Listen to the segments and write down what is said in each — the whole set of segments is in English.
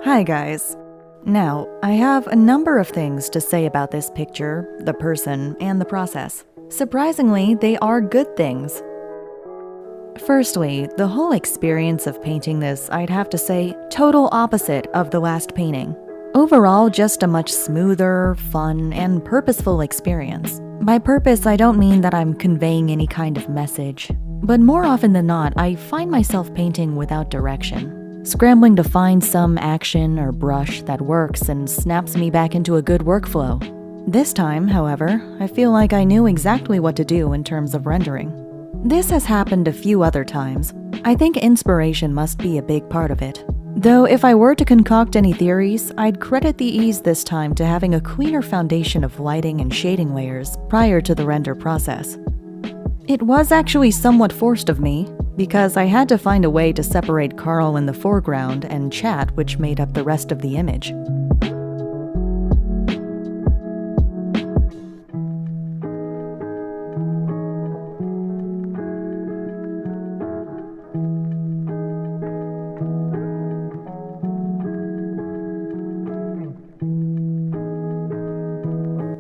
Hi guys. Now, I have a number of things to say about this picture, the person, and the process. Surprisingly, they are good things. Firstly, the whole experience of painting this, I'd have to say, total opposite of the last painting. Overall, just a much smoother, fun, and purposeful experience. By purpose, I don't mean that I'm conveying any kind of message, but more often than not, I find myself painting without direction, scrambling to find some action or brush that works and snaps me back into a good workflow. This time, however, I feel like I knew exactly what to do in terms of rendering. This has happened a few other times. I think inspiration must be a big part of it. Though if I were to concoct any theories, I'd credit the ease this time to having a cleaner foundation of lighting and shading layers prior to the render process. It was actually somewhat forced of me, because I had to find a way to separate Karl in the foreground and chat which made up the rest of the image.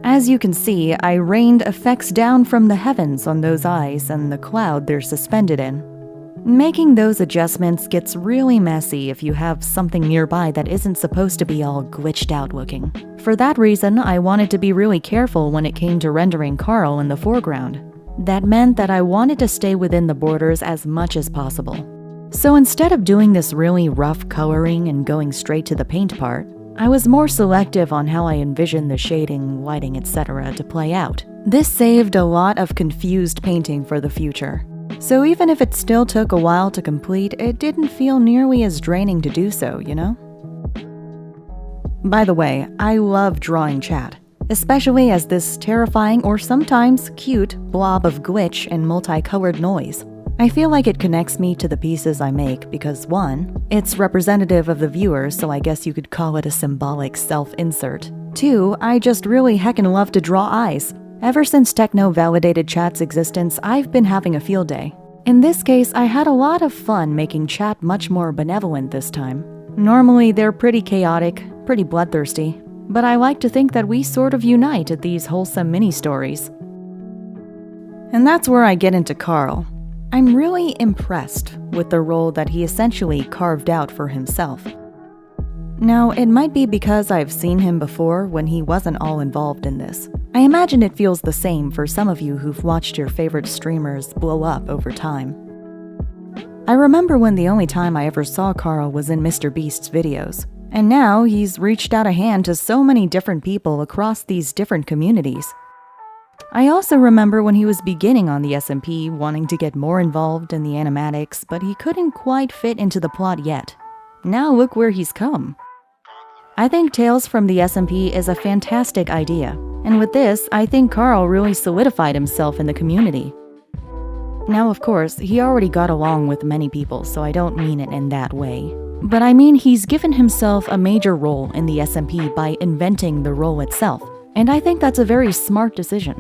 As you can see, I rained effects down from the heavens on those eyes and the cloud they're suspended in. Making those adjustments gets really messy if you have something nearby that isn't supposed to be all glitched out looking. For that reason, I wanted to be really careful when it came to rendering Karl in the foreground. That meant that I wanted to stay within the borders as much as possible. So instead of doing this really rough coloring and going straight to the paint part, I was more selective on how I envisioned the shading, lighting, etc. to play out. This saved a lot of confused painting for the future. So even if it still took a while to complete, it didn't feel nearly as draining to do so, you know? By the way, I love drawing chat, especially as this terrifying or sometimes cute blob of glitch and multicolored noise. I feel like it connects me to the pieces I make because 1, it's representative of the viewer, so I guess you could call it a symbolic self-insert. 2, I just really heckin' love to draw eyes. Ever since Techno validated chat's existence, I've been having a field day. In this case, I had a lot of fun making chat much more benevolent this time. Normally, they're pretty chaotic, pretty bloodthirsty, but I like to think that we sort of unite at these wholesome mini-stories. And that's where I get into Karl. I'm really impressed with the role that he essentially carved out for himself. Now, it might be because I've seen him before when he wasn't all involved in this. I imagine it feels the same for some of you who've watched your favorite streamers blow up over time. I remember when the only time I ever saw Karl was in Mr. Beast's videos, and now he's reached out a hand to so many different people across these different communities. I also remember when he was beginning on the SMP, wanting to get more involved in the animatics, but he couldn't quite fit into the plot yet. Now look where he's come. I think Tales from the SMP is a fantastic idea, and with this, I think Karl really solidified himself in the community. Now, of course, he already got along with many people, so I don't mean it in that way. But I mean he's given himself a major role in the SMP by inventing the role itself, and I think that's a very smart decision.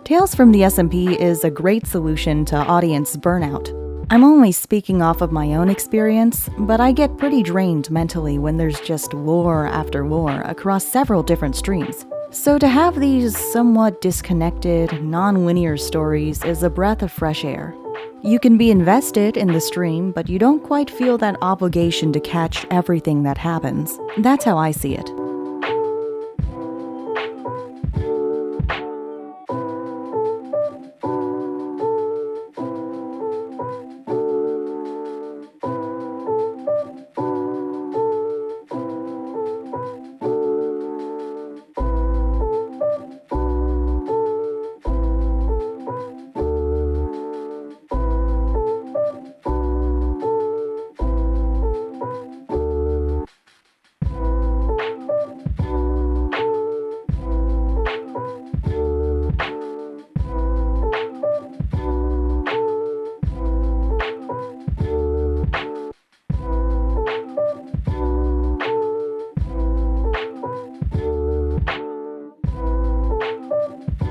Tales from the SMP is a great solution to audience burnout. I'm only speaking off of my own experience, but I get pretty drained mentally when there's just lore after lore across several different streams. So to have these somewhat disconnected, non-linear stories is a breath of fresh air. You can be invested in the stream, but you don't quite feel that obligation to catch everything that happens. That's how I see it.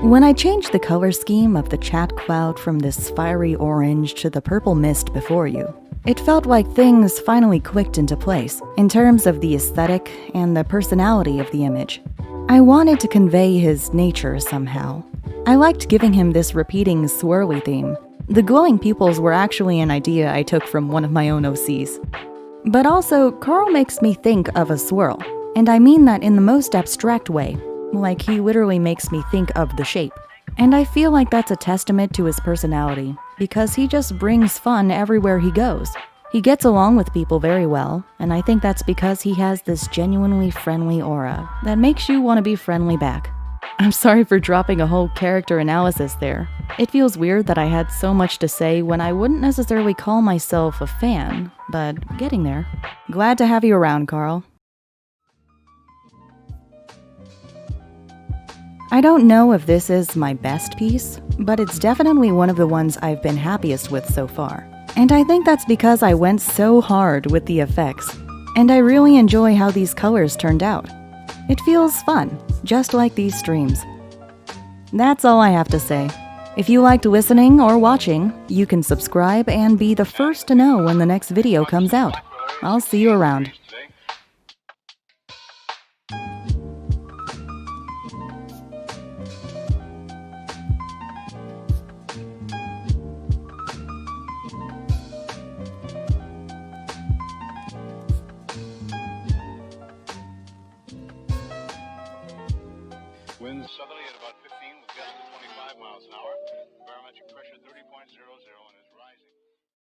When I changed the color scheme of the chat cloud from this fiery orange to the purple mist before you, It felt like things finally clicked into place in terms of the aesthetic and the personality of the image. I wanted to convey his nature somehow. I liked giving him this repeating swirly theme. The glowing pupils were actually an idea I took from one of my own OCs. But also, Karl makes me think of a swirl, and I mean that in the most abstract way, like he literally makes me think of the shape. And I feel like that's a testament to his personality, because he just brings fun everywhere he goes. He gets along with people very well, and I think that's because he has this genuinely friendly aura that makes you want to be friendly back. I'm sorry for dropping a whole character analysis there. It feels weird that I had so much to say when I wouldn't necessarily call myself a fan, but getting there. Glad to have you around, Karl. I don't know if this is my best piece, but it's definitely one of the ones I've been happiest with so far. And I think that's because I went so hard with the effects, and I really enjoy how these colors turned out. It feels fun, just like these streams. That's all I have to say. If you liked listening or watching, you can subscribe and be the first to know when the next video comes out. I'll see you around. When Southern